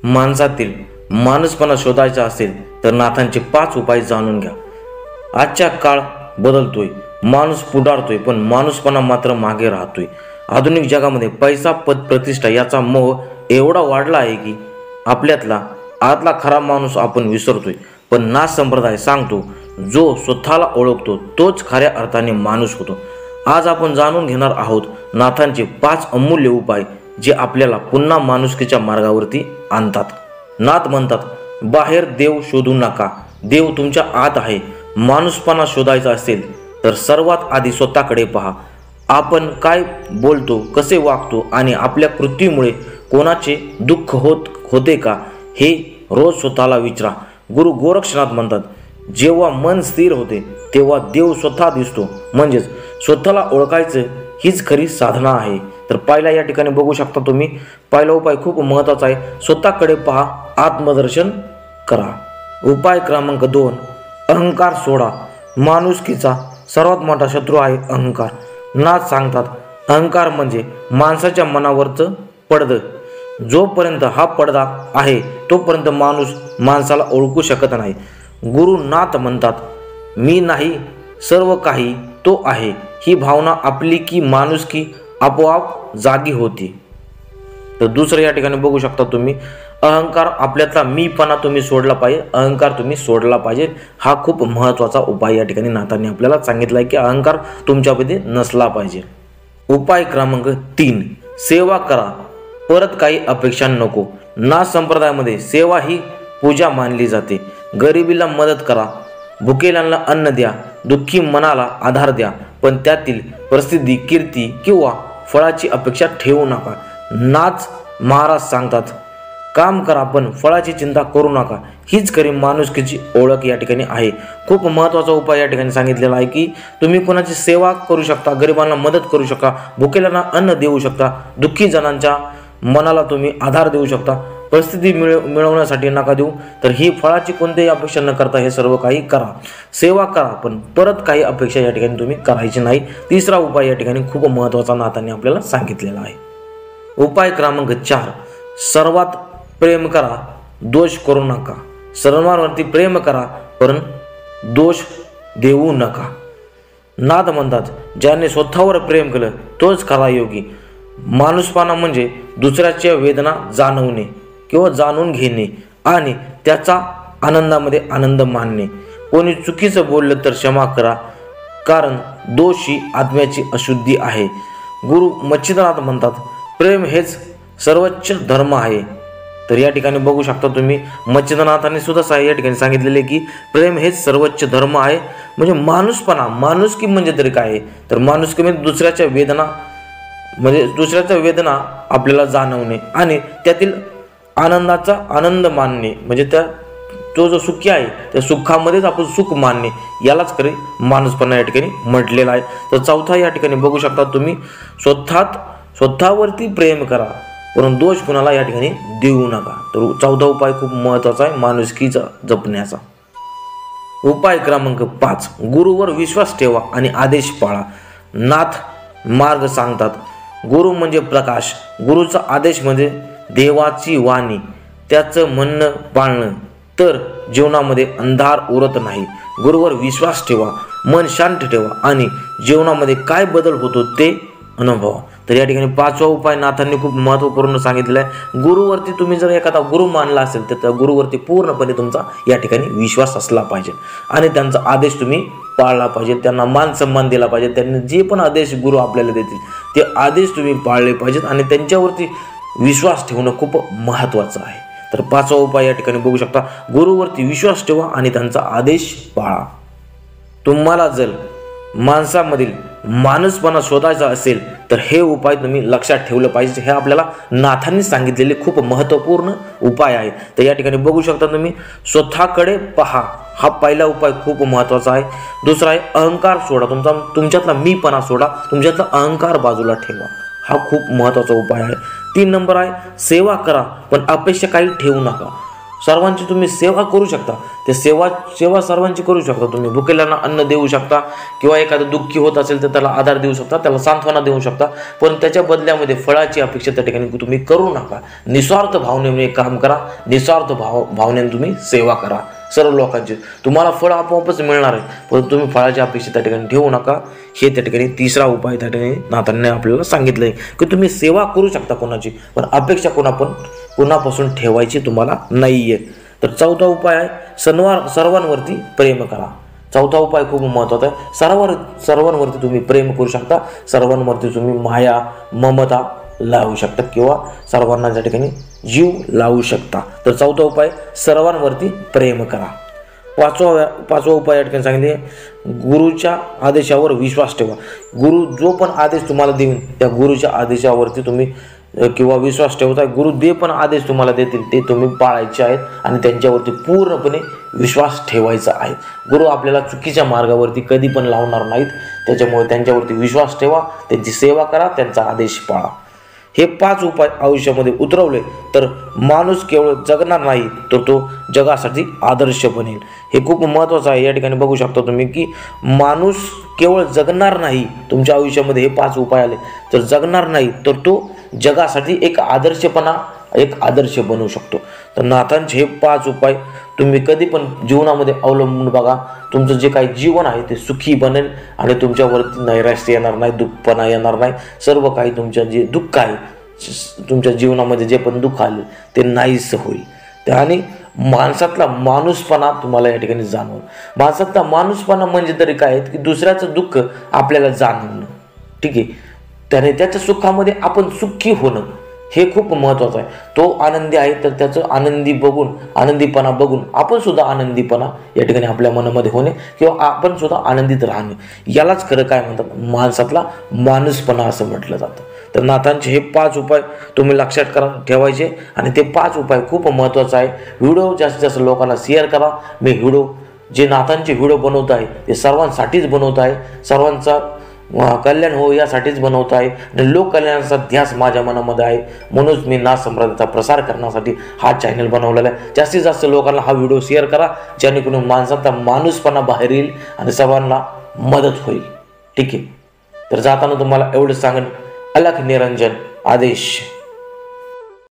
माणसातील माणूसपणा शोधायचा असेल तर नाथांचे 5 उपाय जाणून घ्या. आजचा काळ बदलतोय, माणूस पुढारतोय, पण माणूसपणा मात्र मागे राहतोय. आधुनिक जगामध्ये पैसा, पद, प्रतिष्ठा याचा मोह एवढा वाढला आहे की आपल्यातला आतला खरा माणूस आपण विसरतोय. पण नाथ संप्रदाय सांगतो, जो स्वतःला ओळखतो तोच खऱ्या अर्थाने माणूस होतो. आज आपण जाणून घेणार आहोत नाथांचे 5 अमूल्य उपाय जे आपल्याला पुन्हा माणुसकीच्या मार्गावरती आणतात. नाथ म्हणतात, बाहेर देव शोधू नका, देव तुमच्या आत आहे. माणूसपणा शोधायचा असेल तर सर्वात आधी स्वतःकडे पहा. आपण काय बोलतो, कसे वागतो आणि आपल्या कृतीमुळे कोणाचे दुःख होते का हे रोज स्वतःला विचारा. गुरु गोरक्षनाथ म्हणतात, जेव्हा मन स्थिर होते तेव्हा देव स्वतः दिसतो. म्हणजेच स्वतःला ओळखायचं हीच खरी साधना आहे. तर पहिला या ठिकाणी बघू शकता तुम्ही, पहिला उपाय खूप महत्त्वाचा आहे. स्वतःकडे पहा, आत्मदर्शन करा. उपाय क्रमांक 2, अहंकार सोडा. माणुसकीचा सर्वात मोठा शत्रू आहे अहंकार. नाथ सांगतात, अहंकार म्हणजे माणसाच्या मनावरचं पडदं. जोपर्यंत हा पडदा आहे तोपर्यंत माणूस माणसाला ओळखू शकत नाही. गुरु नाथ म्हणतात, मी नाही, सर्व काही तो आहे. ही भावना आपली की माणुसकी आपोआप जागी होती. तर दुसरं या ठिकाणी बघू शकता तुम्ही, अहंकार आपल्यातला मीपणा तुम्ही सोडला पाहिजे. अहंकार तुम्ही सोडला पाहिजे. हा खूप महत्त्वाचा उपाय या ठिकाणी नाथांनी आपल्याला सांगितला आहे की अहंकार तुमच्यामध्ये नसला पाहिजे. उपाय क्रमांक 3, सेवा करा, परत काही अपेक्षा नको. नाथ संप्रदायामध्ये सेवा ही पूजा मानली जाते. गरिबीला मदत करा, भुकेल्यांना अन्न द्या, दुःखी मनाला आधार द्या, पण त्यातील प्रसिद्धी, कीर्ती किंवा फळाची अपेक्षा ठेवू नका. नाथ महाराज सांगतात, काम करा पण फळाची चिंता करू नका. हीच खरी माणुसकीची ओळख या ठिकाणी आहे. खूप महत्त्वाचा उपाय या ठिकाणी सांगितलेला आहे की तुम्ही कोणाची सेवा करू शकता, गरिबांना मदत करू शकता, भुकेल्यांना अन्न देऊ शकता, दुःखी जणांच्या मनाला तुम्ही आधार देऊ शकता. परिस्थिती मिळवण्यासाठी नका देऊ, तर ही फळाची कोणतीही अपेक्षा न करता हे सर्व काही करा. सेवा करा पण परत काही अपेक्षा या ठिकाणी तुम्ही करायची नाही. तिसरा उपाय या ठिकाणी खूप महत्त्वाचा नाथांनी आपल्याला सांगितलेला आहे. उपाय क्रमांक 4, सर्वात प्रेम करा, दोष करू नका. सर्वांवरती प्रेम करा पण दोष देऊ नका. नाथ म्हणतात, ज्याने स्वतःवर प्रेम केलं तोच खरा योगी. माणूसपणा म्हणजे दुसऱ्याच्या वेदना जाणवणे किंवा जाणून घेणे आणि त्याचा आनंदामध्ये आनंद मानणे. कोणी चुकीचं बोललं तर क्षमा करा, कारण दोष ही आत्म्याची अशुद्धी आहे. गुरु मच्छिंद्रनाथ म्हणतात, प्रेम हेच सर्वोच्च धर्म आहे. तर या ठिकाणी बघू शकता तुम्ही, मच्छिंद्रनाथांनी सुद्धा या ठिकाणी सांगितलेले की प्रेम हेच सर्वोच्च धर्म आहे. म्हणजे माणूसपणा, माणुसकी म्हणजे तरी काय आहे, तर माणुसकी म्हणजे दुसऱ्याच्या वेदना आपल्याला जाणवणे आणि त्यातील आनंदाचा आनंद मानणे. म्हणजे तो जो सुखी आहे त्या सुखामध्येच आपण सुख मानणे, यालाच खरे माणूसपणा या ठिकाणी म्हटलेला आहे. तर चौथा या ठिकाणी बघू शकता तुम्ही, स्वतःवरती प्रेम करा परंतु दोष कुणाला या ठिकाणी देऊ नका. तर चौथा उपाय खूप महत्त्वाचा आहे माणुसकीचा जपण्याचा. उपाय क्रमांक 5, गुरुवर विश्वास ठेवा आणि आदेश पाळा. नाथ मार्ग सांगतात, गुरु म्हणजे प्रकाश, गुरुचा आदेश म्हणजे देवाची वाणी, त्याचं म्हणणं पाळणं, तर जीवनामध्ये अंधार उरत नाही. गुरुवर विश्वास ठेवा, मन शांत ठेवा आणि जीवनामध्ये काय बदल होतो ते अनुभवा. तर या ठिकाणी 5वा उपाय नाथांनी खूप महत्त्वपूर्ण सांगितलेला आहे. गुरुवरती तुम्ही जर एखादा गुरु मानला असेल तर त्या गुरुवरती पूर्णपणे तुमचा या ठिकाणी विश्वास असला पाहिजे आणि त्यांचा आदेश तुम्ही पाळला पाहिजे, त्यांना मान सन्मान दिला पाहिजे. त्यांनी जे पण आदेश गुरु आपल्याला देतील ते आदेश तुम्ही पाळले पाहिजेत आणि त्यांच्यावरती विश्वास ठेवणं खूप महत्त्वाचं आहे. तर 5वा उपाय या ठिकाणी बघू शकता, गुरुवरती विश्वास ठेवा आणि त्यांचा आदेश पाळा. तुम्हाला जर माणसामधील माणूसपणा शोधायचा असेल तर हे उपाय तुम्ही लक्षात ठेवलं पाहिजे. हे आपल्याला नाथांनी सांगितलेले खूप महत्त्वपूर्ण उपाय आहे. तर या ठिकाणी बघू शकता तुम्ही, स्वतःकडे पहा, हा पहिला उपाय खूप महत्त्वाचा आहे. दुसरा आहे अहंकार सोडा, तुमच्यातला मीपणा सोडा, तुमच्यातला अहंकार बाजूला ठेवा, हा खूप महत्त्वाचा उपाय आहे. 3 नंबर आहे सेवा करा पण अपेक्षा काही ठेवू नका. सर्वांची तुम्ही सेवा करू शकता. ते सेवा सर्वांची करू शकता. तुम्ही भुकेल्यांना अन्न देऊ शकता किंवा एखादं दुःखी होत असेल तर त्याला आधार देऊ शकता, त्याला सांत्वना देऊ शकता. पण त्याच्या बदल्यामध्ये फळाची अपेक्षा त्या ठिकाणी तुम्ही करू नका. निस्वार्थ भावनेने काम करा, निस्वार्थ भावनेने तुम्ही सेवा करा सर्व लोकांची. तुम्हाला फळ आपोआपच मिळणार आहे, पण तुम्ही फळाची अपेक्षा त्या ठिकाणी ठेवू नका. हे त्या ठिकाणी तिसरा उपाय त्या ठिकाणी नाथांनी आपल्याला सांगितलं आहे की तुम्ही सेवा करू शकता कोणाची, पण अपेक्षा कोणापासून ठेवायची तुम्हाला नाही आहे. तर चौथा उपाय आहे सर्वांवरती प्रेम करा. चौथा उपाय खूप महत्त्वाचा आहे. सर्वांवरती तुम्ही प्रेम करू शकता, सर्वांवरती तुम्ही माया ममता लावू शकता किंवा सर्वांना त्या ठिकाणी जीव लावू शकता. तर चौथा उपाय सर्वांवरती प्रेम करा. पाचवा उपाय या ठिकाणी सांगितले गुरुच्या आदेशावर विश्वास ठेवा. गुरु जो पण आदेश तुम्हाला देईल त्या गुरुच्या आदेशावरती तुम्ही किंवा विश्वास ठेवता. गुरु जे पण आदेश तुम्हाला देतील ते तुम्ही पाळायचे आहेत आणि त्यांच्यावरती पूर्णपणे विश्वास ठेवायचा आहे. गुरु आपल्याला चुकीच्या मार्गावरती कधी पण लावणार नाहीत, त्याच्यामुळे त्यांच्यावरती विश्वास ठेवा, त्यांची सेवा करा, त्यांचा आदेश पाळा. हे 5 उपाय आयुष्यामध्ये उतरवले तर माणूस केवळ जगणार नाही तर तो जगासाठी आदर्श बनेल. हे खूप महत्त्वाचं आहे. या ठिकाणी बघू शकता तुम्ही की माणूस केवळ जगणार नाही, तुमच्या आयुष्यामध्ये हे 5 उपाय आले तर जगणार नाही तर तो जगासाठी एक आदर्श बनू शकतो. तर नाथांचे हे 5 उपाय तुम्ही कधी पण जीवनामध्ये अवलंबून बघा. तुमचं जे काही जीवन आहे ते सुखी बनेल आणि तुमच्यावरती नैराश्य येणार नाही, दुःखपणा येणार नाही. सर्व काही तुमच्या जे दुःख आहे, तुमच्या जीवनामध्ये जे पण दुःख आले ते नाहीस होईल. आणि माणसातला माणूसपणा तुम्हाला या ठिकाणी जाणवलं. माणसातला माणूसपणा म्हणजे तरी काय की दुसऱ्याचं दुःख आपल्याला जाणवणं, ठीक आहे, त्याने त्याच्या सुखामध्ये आपण सुखी होणं हे खूप महत्त्वाचं आहे. तो आनंदी आहे तर त्याचं आनंदीपणा बघून आपण सुद्धा आनंदीपणा या ठिकाणी आपल्या मनामध्ये होणे किंवा आपण सुद्धा आनंदित राहणे, यालाच खरं काय म्हणतात, माणसातला माणूसपणा असं म्हटलं जातं. तर नाथांचे हे 5 उपाय तुम्ही लक्षात ठेवायचे आणि ते 5 उपाय खूप महत्त्वाचं आहे. व्हिडिओ जास्तीत जास्त लोकांना शेअर करा. मी जे नाथांचे व्हिडिओ बनवत आहे ते सर्वांसाठीच बनवत आहे, सर्वांचा कल्याण हो यासाठीच बनवत आहे आणि लोककल्याणाचा ध्यास माझ्या मनामध्ये आहे. म्हणूनच मी नाथ संप्रदायाचा प्रसार करण्यासाठी हा चॅनल बनवलेला आहे. जास्तीत जास्त लोकांना हा व्हिडिओ शेअर करा, जेणेकरून माणसाचा माणूसपणा बाहेर येईल आणि सर्वांना मदत होईल. ठीक आहे. तर जाताना तुम्हाला एवढंच सांगेन, अलख निरंजन आदेश.